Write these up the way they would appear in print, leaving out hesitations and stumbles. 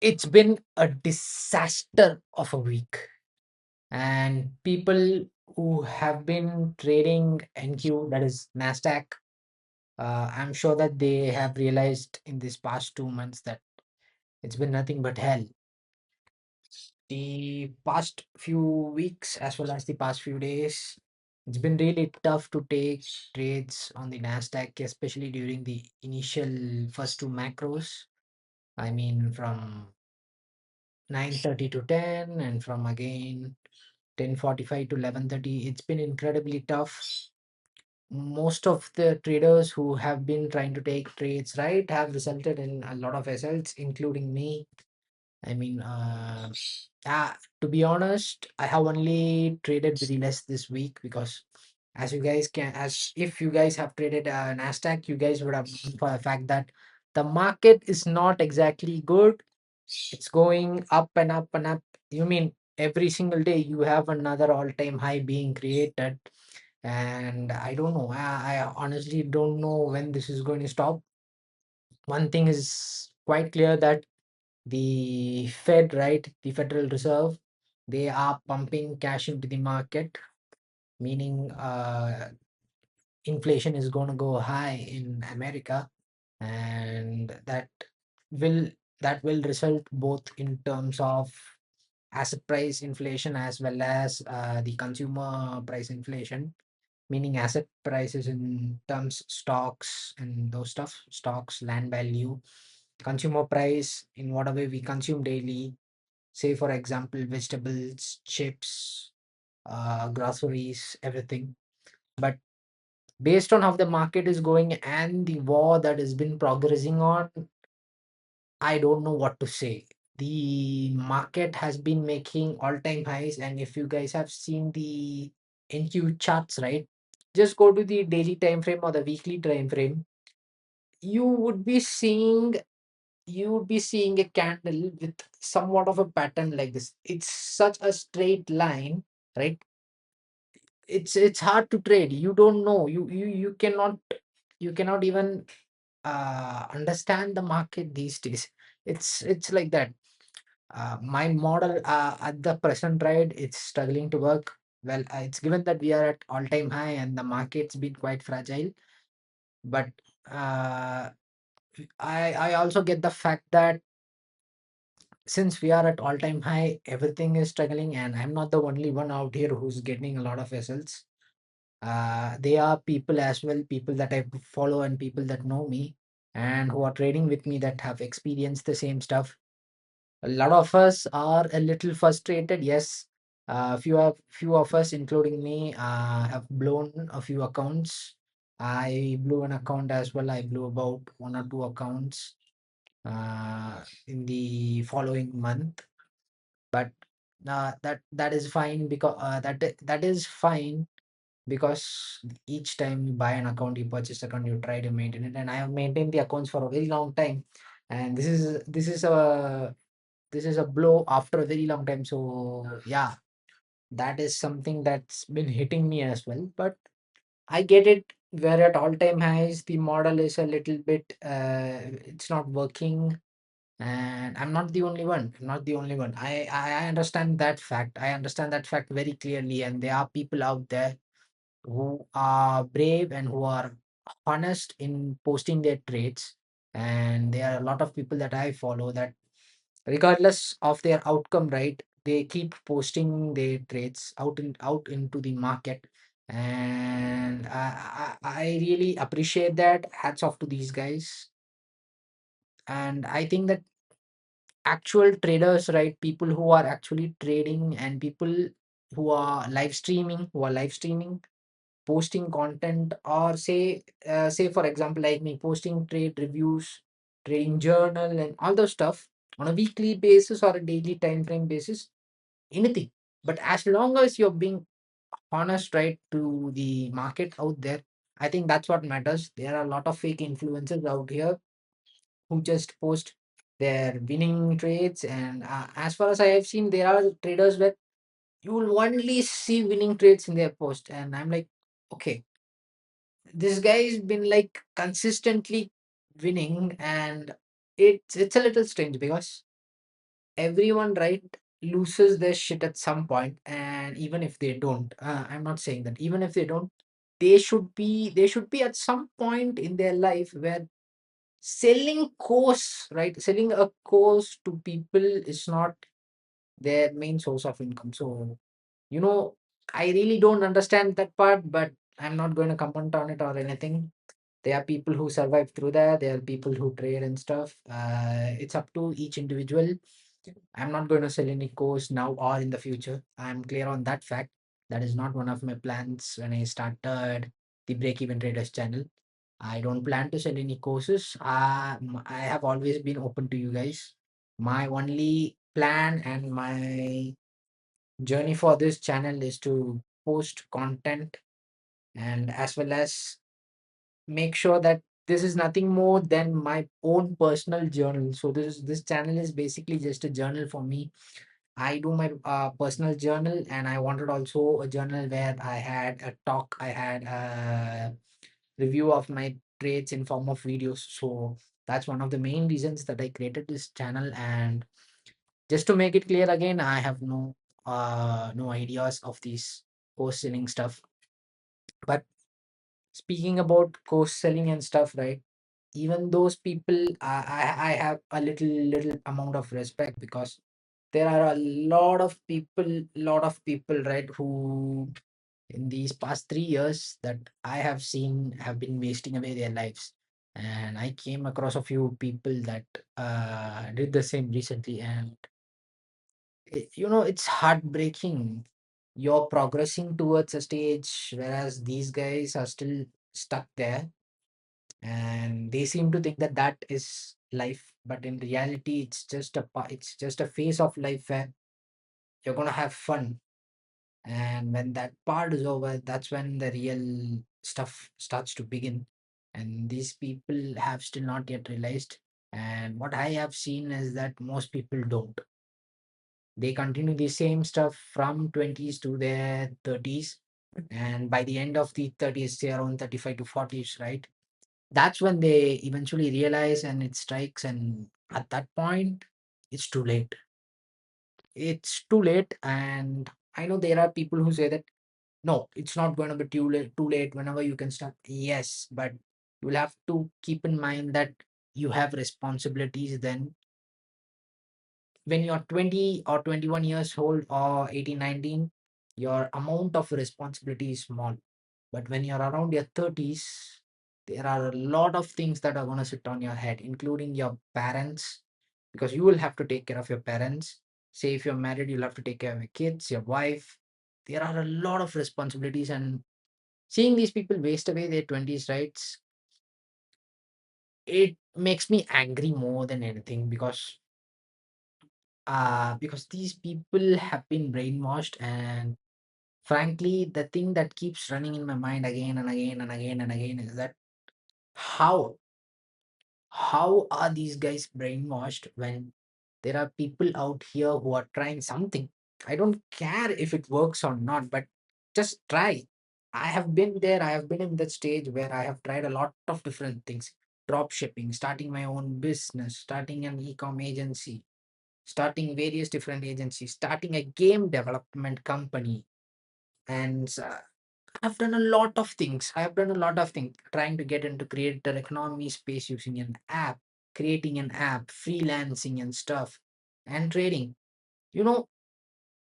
It's been a disaster of a week, and people who have been trading NQ, that is Nasdaq, I'm sure that they have realized in this past 2 months that it's been nothing but hell. The past few weeks, as well as the past few days, it's been really tough to take trades on the Nasdaq, especially during the initial first two macros. I mean, from 9:30 to 10, and from again 10:45 to 11:30. It's been incredibly tough. Most of the traders who have been trying to take trades, right, have resulted in a lot of results, including me. I mean, to be honest, I have only traded very less this week because, as if you guys have traded Nasdaq, you guys would have known for the fact that the market is not exactly good. It's going up and up and up. You mean every single day you have another all-time high being created, and I don't know. I honestly don't know when this is going to stop. One thing is quite clear that the Fed, right, the Federal Reserve, they are pumping cash into the market, meaning inflation is going to go high in America, and will will result both in terms of asset price inflation as well as the consumer price inflation, meaning asset prices in terms stocks and those stuff, stocks, land value, consumer price in whatever we consume daily, say for example vegetables, chips, groceries, everything. But based on how the market is going and the war that has been progressing on, I don't know what to say. The market has been making all-time highs, and if you guys have seen the NQ charts, right, just go to the daily time frame or the weekly time frame. You would be seeing a candle with somewhat of a pattern like this. It's such a straight line, right? It's hard to trade. You don't know. You cannot even understand the market these days. It's like that. My model at the present, right, it's struggling to work well. It's given that we are at all-time high and the market's been quite fragile, but uh, I also get the fact that since we are at all-time high, everything is struggling, and I'm not the only one out here who's getting a lot of vessels. They are people as well, people that I follow and people that know me and who are trading with me that have experienced the same stuff. A lot of us are a little frustrated, yes. Few of us, including me, have blown a few accounts. I blew an account as well. I blew about one or two accounts in the following month, but that is fine because that is fine because each time you buy an account, you purchase account, you try to maintain it, and I have maintained the accounts for a very long time, and this is a blow after a very long time. So yeah, that is something that's been hitting me as well, but I get it. We're at all-time highs. The model is a little bit it's not working, and I'm not the only one. I'm not the only one. I understand that fact. I understand that fact very clearly, and there are people out there who are brave and who are honest in posting their trades, and there are a lot of people that I follow that, regardless of their outcome, right, they keep posting their trades out into the market, and I really appreciate that. Hats off to these guys. And I think that actual traders, right, people who are actually trading and people who are live streaming, posting content, or say for example like me, posting trade reviews, trading journal and all those stuff on a weekly basis or a daily time frame basis, anything. But as long as you're being honest, right, to the market out there, I think that's what matters. There are a lot of fake influencers out here who just post their winning trades, and as far as I have seen, there are traders where you will only see winning trades in their post, and I'm like, okay, this guy's been like consistently winning, and it's a little strange because everyone, right, loses their shit at some point. And even if they don't, I'm not saying that, even if they don't, they should be at some point in their life where selling course, right, selling a course to people is not their main source of income. So, you know, I really don't understand that part, but I'm not going to comment on it or anything. There are people who survive through that. There are people who trade and stuff. It's up to each individual. I'm not going to sell any course now or in the future. I'm clear on that fact. That is not one of my plans when I started the Break Even Traders channel. I don't plan to sell any courses. I have always been open to you guys. My only plan and my journey for this channel is to post content, and as well as make sure that this is nothing more than my own personal journal. So this channel is basically just a journal for me. I do my personal journal, and I wanted also a journal where I had a talk, I had a review of my trades in form of videos. So that's one of the main reasons that I created this channel. And just to make it clear again, I have no ideas of these course selling stuff. But speaking about course selling and stuff, right? Even those people, I have a little amount of respect, because there are a lot of people, right, who in these past 3 years that I have seen have been wasting away their lives. And I came across a few people that did the same recently, and it's heartbreaking. You're progressing towards a stage, whereas these guys are still stuck there, and they seem to think that that is life. But in reality, it's just a phase of life where you're gonna have fun. And when that part is over, that's when the real stuff starts to begin. And these people have still not yet realized. And what I have seen is that most people don't. They continue the same stuff from 20s to their 30s. And by the end of the 30s, they're around 35 to 40s, right? That's when they eventually realize, and it strikes. And at that point, it's too late. It's too late. And I know there are people who say that, no, it's not going to be too late whenever you can start. Yes, but you will have to keep in mind that you have responsibilities then. When you're 20 or 21 years old or 18, 19, your amount of responsibility is small. But when you're around your 30s, there are a lot of things that are going to sit on your head, including your parents, because you will have to take care of your parents. Say if you're married, you'll have to take care of your kids, your wife. There are a lot of responsibilities, and seeing these people waste away their 20s, right? It makes me angry more than anything, because these people have been brainwashed. And frankly, the thing that keeps running in my mind again and again and again and again is that, how how are these guys brainwashed when there are people out here who are trying something? I don't care if it works or not, but just try. I have been there. I have been in that stage where I have tried a lot of different things: drop shipping, starting my own business, starting an e-com agency, starting various different agencies, starting a game development company. And I've done a lot of things. I have done a lot of things trying to get into creator economy space using an app, creating an app, freelancing and stuff, and trading. You know,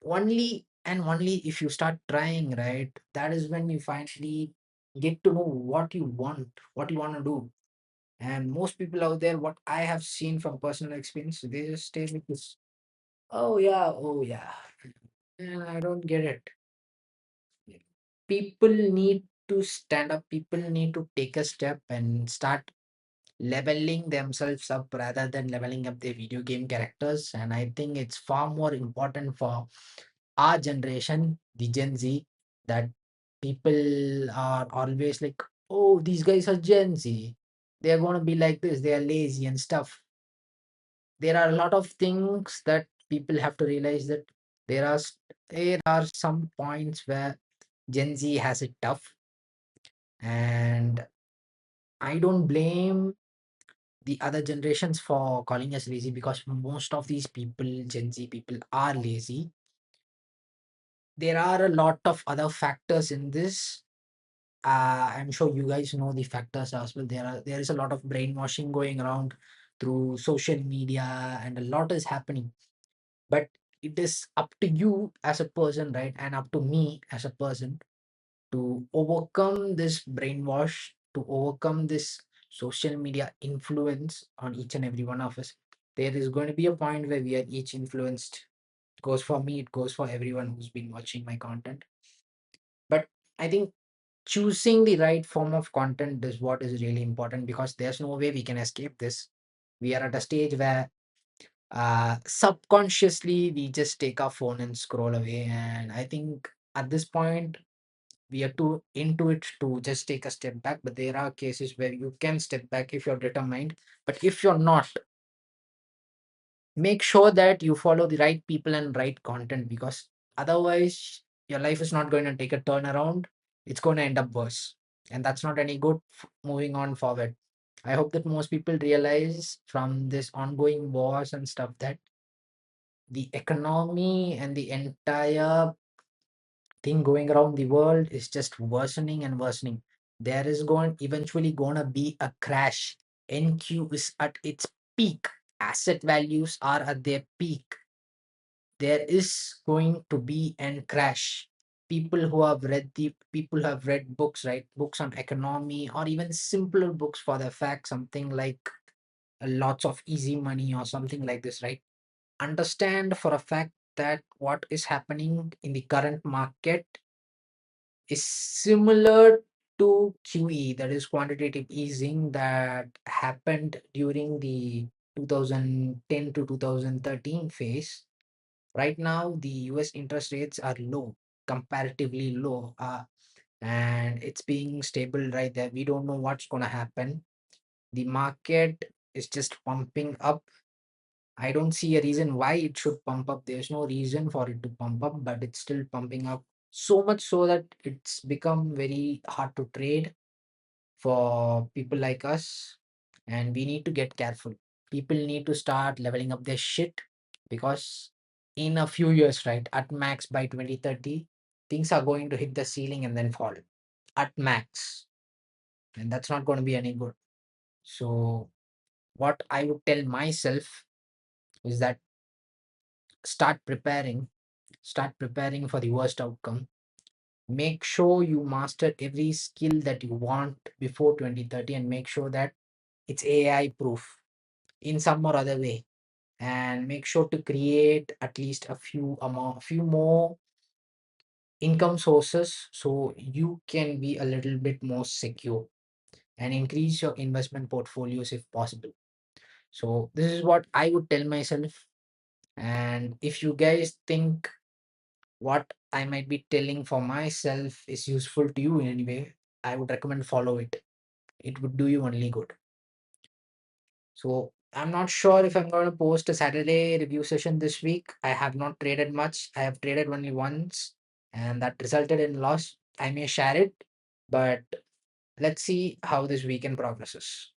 only if you start trying, right? That is when you finally get to know what you want to do. And most people out there, what I have seen from personal experience, they just stay with this. Oh yeah. And I don't get it. People need to stand up. People need to take a step and start leveling themselves up rather than leveling up their video game characters. And I think it's far more important for our generation, the Gen Z, that people are always like, oh, these guys are Gen Z. They're going to be like this. They are lazy and stuff. There are a lot of things that people have to realize, that there are some points where Gen Z has it tough. And I don't blame the other generations for calling us lazy, because most of these people, Gen Z people, are lazy. There are a lot of other factors in this. I'm sure you guys know the factors as well. There is a lot of brainwashing going around through social media, and a lot is happening. But it is up to you as a person, right, and up to me as a person to overcome this brainwash, to overcome this social media influence on each and every one of us. There is going to be a point where we are each influenced. It goes for me, it goes for everyone who's been watching my content. But I think choosing the right form of content is what is really important, because there's no way we can escape this. We are at a stage where subconsciously we just take our phone and scroll away. And I think at this point we are too into it to just take a step back. But there are cases where you can step back if you're determined. But if you're not, make sure that you follow the right people and right content, because otherwise your life is not going to take a turnaround. It's going to end up worse, and that's not any good moving on forward. I hope that most people realize from this ongoing wars and stuff that the economy and the entire thing going around the world is just worsening and worsening. There is going eventually gonna be a crash. NQ is at its peak. Asset values are at their peak. There is going to be an crash. People who have read books, right? Books on economy, or even simpler books for the fact, something like lots of easy money or something like this, right? Understand for a fact that what is happening in the current market is similar to QE, that is quantitative easing, that happened during the 2010 to 2013 phase. Right now, the US interest rates are low, comparatively low, and it's being stable right there. We don't know what's going to happen. The market is just pumping up. I don't see a reason why it should pump up. There's no reason for it to pump up, but it's still pumping up. So much so that it's become very hard to trade for people like us. And we need to get careful. People need to start leveling up their shit, because in a few years, right, at max by 2030, things are going to hit the ceiling and then fall at max. And that's not going to be any good. So, what I would tell myself is that start preparing start preparing for the worst outcome. Make sure you master every skill that you want before 2030, and make sure that it's AI proof in some or other way. And make sure to create at least few more income sources, so you can be a little bit more secure, and increase your investment portfolios if possible. So this is what I would tell myself. And if you guys think what I might be telling for myself is useful to you in any way, I would recommend follow it. It would do you only good. So I'm not sure if I'm going to post a Saturday review session this week. I have not traded much. I have traded only once, and that resulted in loss. I may share it, but let's see how this weekend progresses.